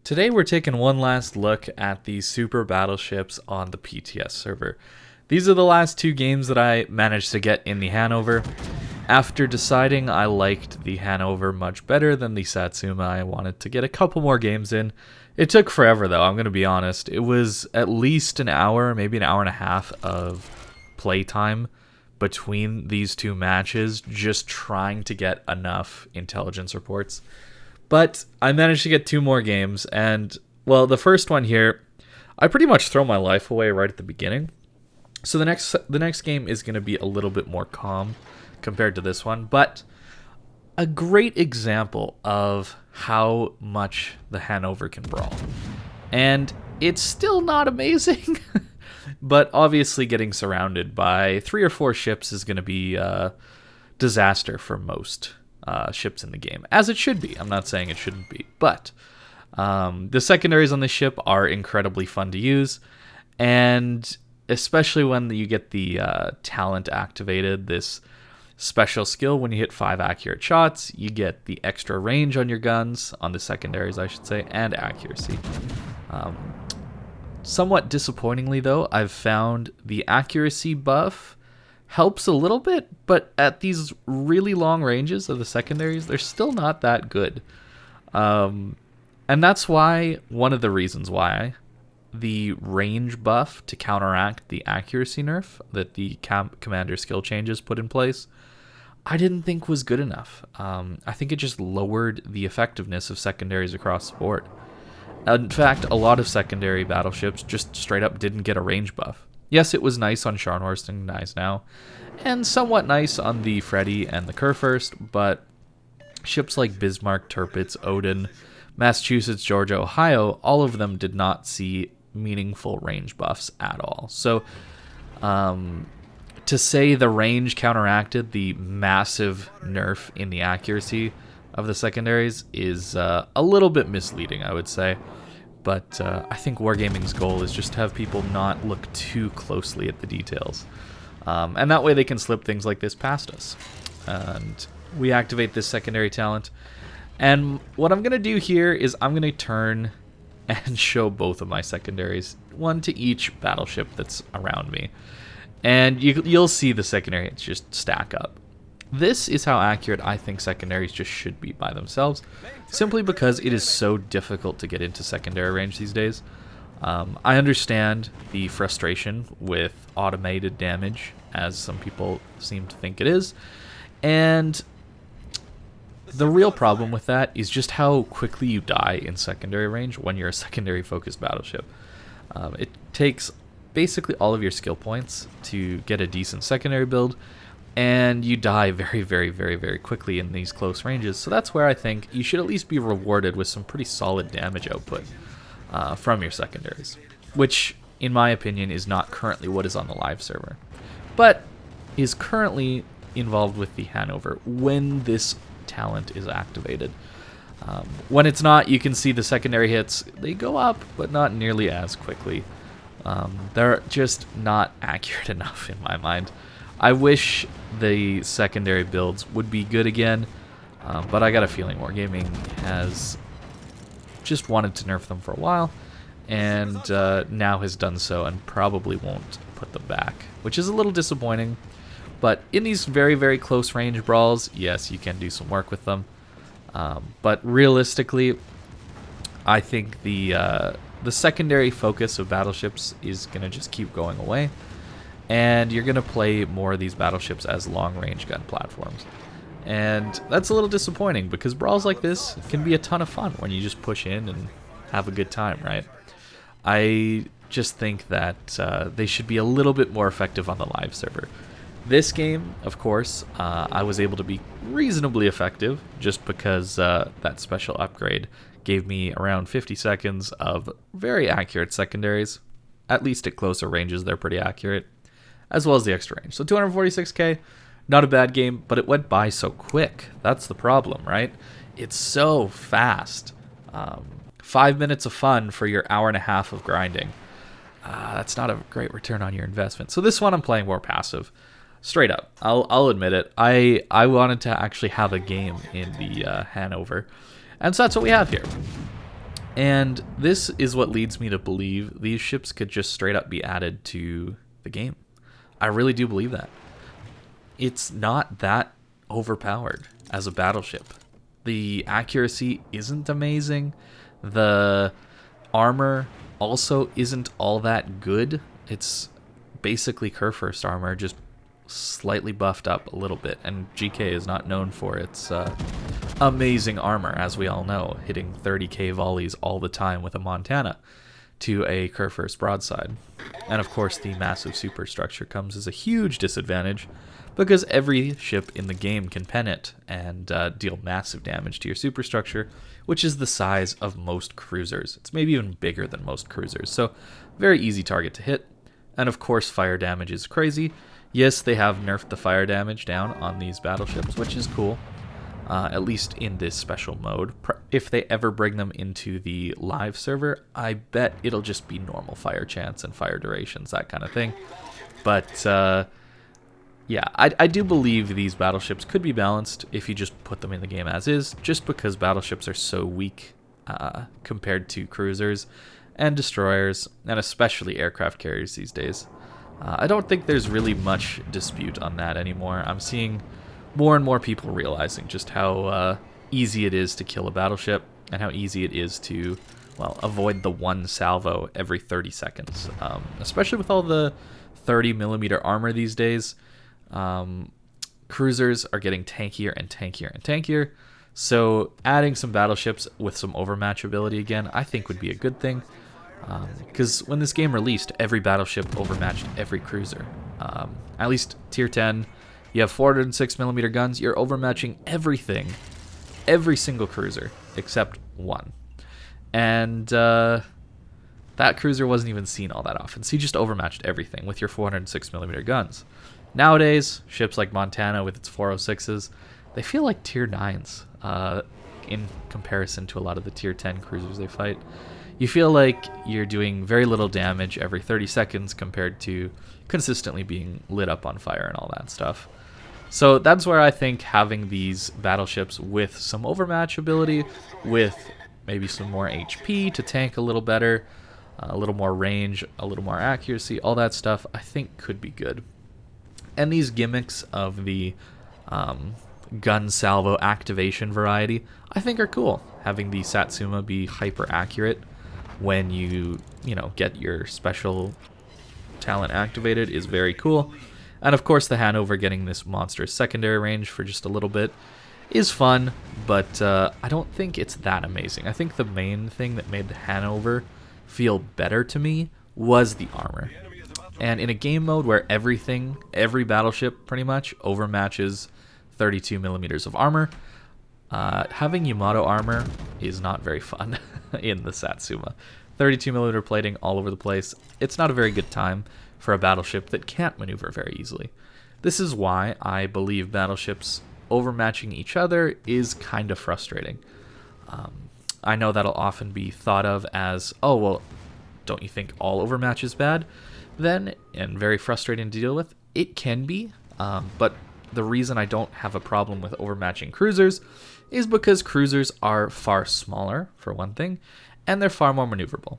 Today we're taking one last look at the super battleships on the PTS server. These are the last two games that I managed to get in the Hannover. After deciding I liked the Hannover much better than the Satsuma, I wanted to get a couple more games in. It took forever though, I'm going to be honest. It was at least an hour, maybe an hour and a half of playtime between these two matches, just trying to get enough intelligence reports. But I managed to get two more games, and, well, the first one here, I pretty much throw my life away right at the beginning. So the next game is going to be a little bit more calm compared to this one, but a great example of how much the Hannover can brawl. And it's still not amazing, but obviously getting surrounded by 3 or 4 ships is going to be a disaster for most ships in the game, as it should be. I'm not saying it shouldn't be, but the secondaries on this ship are incredibly fun to use, and especially when you get the talent activated, this special skill when you hit 5 accurate shots, you get the extra range on your guns, on the secondaries I should say, and accuracy. Somewhat disappointingly though, I've found the accuracy buff helps a little bit, but at these really long ranges of the secondaries, they're still not that good. And that's why, one of the reasons why, the range buff to counteract the accuracy nerf that the commander skill changes put in place, I didn't think was good enough. I think it just lowered the effectiveness of secondaries across the board. In fact, a lot of secondary battleships just straight up didn't get a range buff. Yes, it was nice on Scharnhorst and Gneisenau, and somewhat nice on the Freddy and the Kurfürst, but ships like Bismarck, Tirpitz, Odin, Massachusetts, Georgia, Ohio, all of them did not see meaningful range buffs at all. So, to say the range counteracted the massive nerf in the accuracy of the secondaries is a little bit misleading, I would say. But I think Wargaming's goal is just to have people not look too closely at the details. And that way they can slip things like this past us. And we activate this secondary talent. And what I'm going to do here is I'm going to turn and show both of my secondaries, one to each battleship that's around me. And you'll see the secondary hits just stack up. This is how accurate I think secondaries just should be by themselves, simply because it is so difficult to get into secondary range these days. I understand the frustration with automated damage, as some people seem to think it is, and the real problem with that is just how quickly you die in secondary range when you're a secondary focused battleship. It takes basically all of your skill points to get a decent secondary build, and you die very, very, very, very quickly in these close ranges. So that's where I think you should at least be rewarded with some pretty solid damage output from your secondaries, which, in my opinion, is not currently what is on the live server, but is currently involved with the Hannover when this talent is activated. When it's not, you can see the secondary hits, they go up, but not nearly as quickly. They're just not accurate enough in my mind. I wish the secondary builds would be good again, but I got a feeling Wargaming has just wanted to nerf them for a while, and now has done so and probably won't put them back, which is a little disappointing. But in these very, very close range brawls, yes, you can do some work with them. But realistically, I think the secondary focus of battleships is going to just keep going away. And you're going to play more of these battleships as long-range gun platforms. And that's a little disappointing, because brawls like this can be a ton of fun when you just push in and have a good time, right? I just think that they should be a little bit more effective on the live server. This game, of course, I was able to be reasonably effective just because that special upgrade gave me around 50 seconds of very accurate secondaries. At least at closer ranges, they're pretty accurate, as well as the extra range. So 246k, not a bad game, but it went by so quick. That's the problem, right? It's so fast. 5 minutes of fun for your hour and a half of grinding. That's not a great return on your investment. So this one I'm playing more passive. Straight up, I'll admit it. I wanted to actually have a game in the Hannover, and so that's what we have here. And this is what leads me to believe these ships could just straight up be added to the game. I really do believe that. It's not that overpowered as a battleship. The accuracy isn't amazing. The armor also isn't all that good. It's basically Kurfürst armor, just slightly buffed up a little bit. And GK is not known for its amazing armor, as we all know, hitting 30k volleys all the time with a Montana to a Kurfürst broadside. And of course, the massive superstructure comes as a huge disadvantage because every ship in the game can pen it and deal massive damage to your superstructure, which is the size of most cruisers. It's maybe even bigger than most cruisers, so very easy target to hit. And of course, fire damage is crazy. Yes, they have nerfed the fire damage down on these battleships, which is cool, at least in this special mode. If they ever bring them into the live server, I bet it'll just be normal fire chance and fire durations, that kind of thing. But yeah, I do believe these battleships could be balanced if you just put them in the game as is, just because battleships are so weak compared to cruisers and destroyers, and especially aircraft carriers these days. I don't think there's really much dispute on that anymore. I'm seeing more and more people realizing just how easy it is to kill a battleship and how easy it is to, well, avoid the one salvo every 30 seconds. Especially with all the 30mm armor these days, cruisers are getting tankier and tankier and tankier. So adding some battleships with some overmatch ability again, I think would be a good thing. Because when this game released, every battleship overmatched every cruiser. At least tier 10, you have 406mm guns, you're overmatching everything, every single cruiser, except one. And that cruiser wasn't even seen all that often, so you just overmatched everything with your 406mm guns. Nowadays, ships like Montana with its 406s, they feel like tier 9s in comparison to a lot of the tier 10 cruisers they fight. You feel like you're doing very little damage every 30 seconds compared to consistently being lit up on fire and all that stuff. So that's where I think having these battleships with some overmatch ability, with maybe some more HP to tank a little better, a little more range, a little more accuracy, all that stuff, I think could be good. And these gimmicks of the gun salvo activation variety, I think are cool. Having the Satsuma be hyper accurate when you get your special talent activated is very cool. And of course, the Hannover getting this monstrous secondary range for just a little bit is fun, but I don't think it's that amazing. I think the main thing that made the Hannover feel better to me was the armor. And in a game mode where every battleship pretty much overmatches 32mm of armor, having Yamato armor is not very fun in the Satsuma. 32mm plating all over the place. It's not a very good time for a battleship that can't maneuver very easily. This is why I believe battleships overmatching each other is kind of frustrating. I know that'll often be thought of as, oh, well, don't you think all overmatch is bad? Then, and very frustrating to deal with, it can be, but the reason I don't have a problem with overmatching cruisers is because cruisers are far smaller, for one thing, and they're far more maneuverable.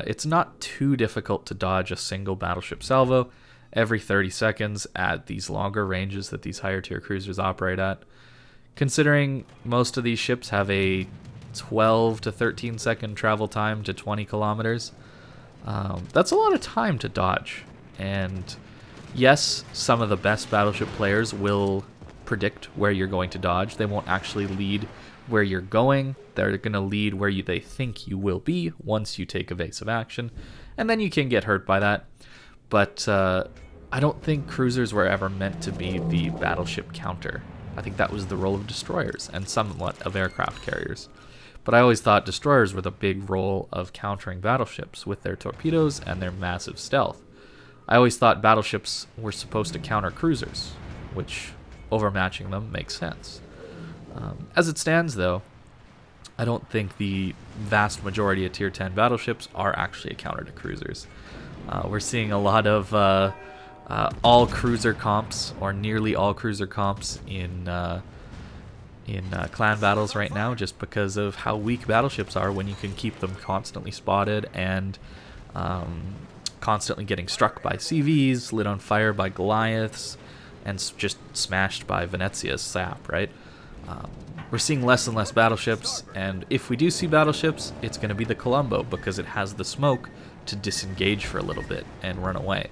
It's not too difficult to dodge a single battleship salvo every 30 seconds at these longer ranges that these higher tier cruisers operate at. Considering most of these ships have a 12 to 13 second travel time to 20 kilometers, that's a lot of time to dodge. And yes, some of the best battleship players will predict where you're going to dodge. They won't actually lead where you're going. They're going to lead where they think you will be once you take evasive action, and then you can get hurt by that. But I don't think cruisers were ever meant to be the battleship counter. I think that was the role of destroyers and somewhat of aircraft carriers. But I always thought destroyers were the big role of countering battleships with their torpedoes and their massive stealth. I always thought battleships were supposed to counter cruisers, which overmatching them makes sense. As it stands, though, I don't think the vast majority of tier 10 battleships are actually a counter to cruisers. We're seeing a lot of all cruiser comps, or nearly all cruiser comps, in in clan battles right now, just because of how weak battleships are when you can keep them constantly spotted and constantly getting struck by CVs, lit on fire by Goliaths, and just smashed by Venezia's sap, right? We're seeing less and less battleships, and if we do see battleships, it's going to be the Colombo, because it has the smoke to disengage for a little bit and run away.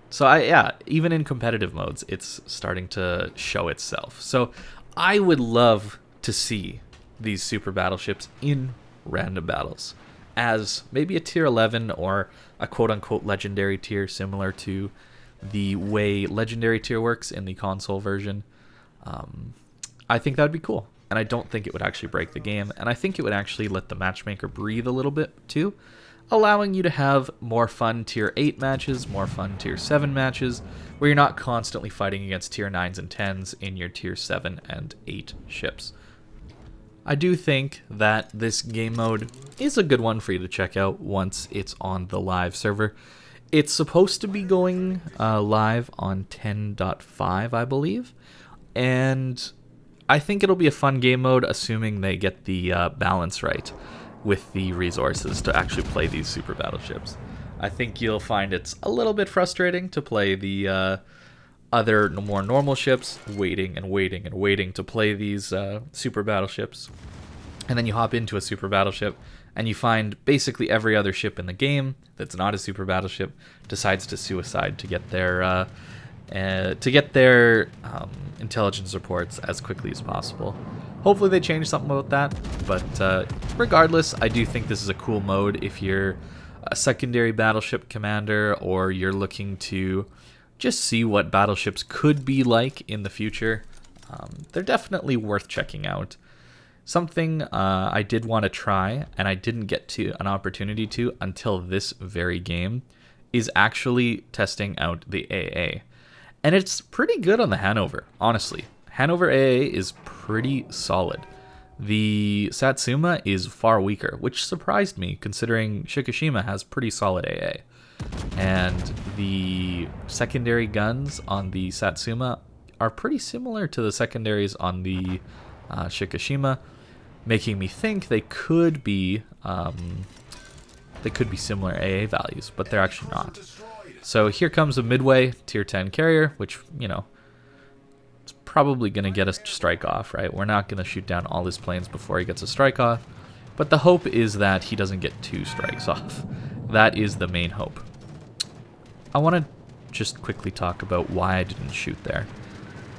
So yeah, even in competitive modes, it's starting to show itself. So I would love to see these super battleships in random battles as maybe a tier 11 or a quote-unquote legendary tier, similar to the way legendary tier works in the console version. I think that would be cool, and I don't think it would actually break the game, and I think it would actually let the matchmaker breathe a little bit too, allowing you to have more fun tier 8 matches, more fun tier 7 matches, where you're not constantly fighting against tier 9s and 10s in your tier 7 and 8 ships. I do think that this game mode is a good one for you to check out once it's on the live server. It's supposed to be going live on 10.5, I believe, and I think it'll be a fun game mode, assuming they get the balance right with the resources to actually play these super battleships. I think you'll find it's a little bit frustrating to play the other more normal ships, waiting and waiting and waiting to play these super battleships. And then you hop into a super battleship, and you find basically every other ship in the game that's not a super battleship decides to suicide to get their intelligence reports as quickly as possible. Hopefully they change something about that, but regardless, I do think this is a cool mode if you're a secondary battleship commander, or you're looking to just see what battleships could be like in the future. They're definitely worth checking out. Something I did want to try, and I didn't get to an opportunity to until this very game, is actually testing out the AA. And it's pretty good on the Hannover, honestly. Hannover AA is pretty solid. The Satsuma is far weaker, which surprised me considering Shikishima has pretty solid AA. And the secondary guns on the Satsuma are pretty similar to the secondaries on the Shikishima, making me think they could be similar AA values, but they're actually not. So here comes a midway tier 10 carrier, which, you know, it's probably going to get a strike off, right? We're not going to shoot down all his planes before he gets a strike off, but the hope is that he doesn't get 2 strikes off. That is the main hope. I want to just quickly talk about why I didn't shoot there.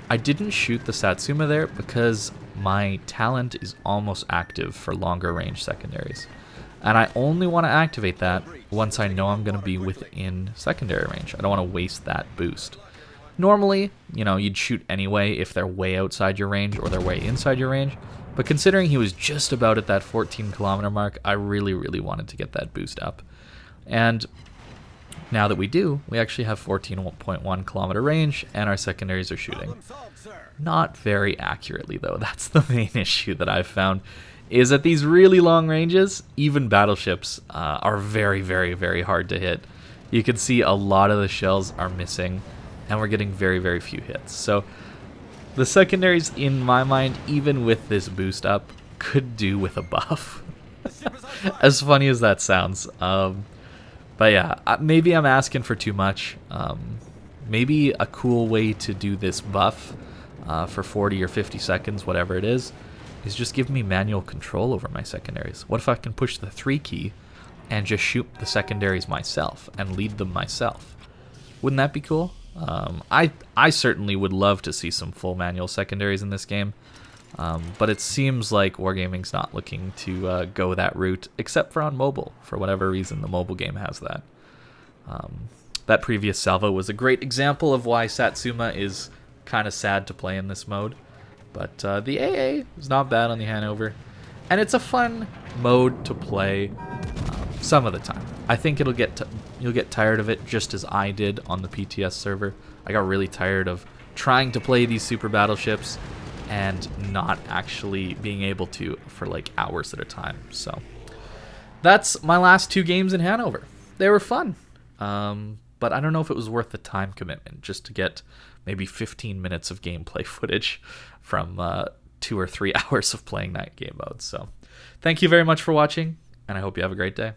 I didn't shoot the Satsuma there because my talent is almost active for longer range secondaries. And I only want to activate that once I know I'm going to be within secondary range. I don't want to waste that boost. Normally, you know, you'd shoot anyway if they're way outside your range or they're way inside your range. But considering he was just about at that 14 kilometer mark, I really, really wanted to get that boost up. And now that we do, we actually have 14.1 kilometer range, and our secondaries are shooting. Not very accurately, though. That's the main issue that I've found, is at these really long ranges, even battleships are very, very, very hard to hit. You can see a lot of the shells are missing, and we're getting very, very few hits. So the secondaries, in my mind, even with this boost up, could do with a buff. As funny as that sounds. But yeah, maybe I'm asking for too much. Maybe a cool way to do this buff for 40 or 50 seconds, whatever it is just give me manual control over my secondaries. What if I can push the 3 key and just shoot the secondaries myself and lead them myself? Wouldn't that be cool? I certainly would love to see some full manual secondaries in this game, but it seems like Wargaming's not looking to go that route, except for on mobile. For whatever reason, the mobile game has that. That previous salvo was a great example of why Satsuma is kind of sad to play in this mode. But the AA is not bad on the Hannover, and it's a fun mode to play some of the time. I think you'll get tired of it just as I did on the PTS server. I got really tired of trying to play these super battleships and not actually being able to for like hours at a time. So that's my last 2 games in Hannover. They were fun. but I don't know if it was worth the time commitment just to get maybe 15 minutes of gameplay footage from 2 or 3 hours of playing that game mode. So thank you very much for watching, and I hope you have a great day.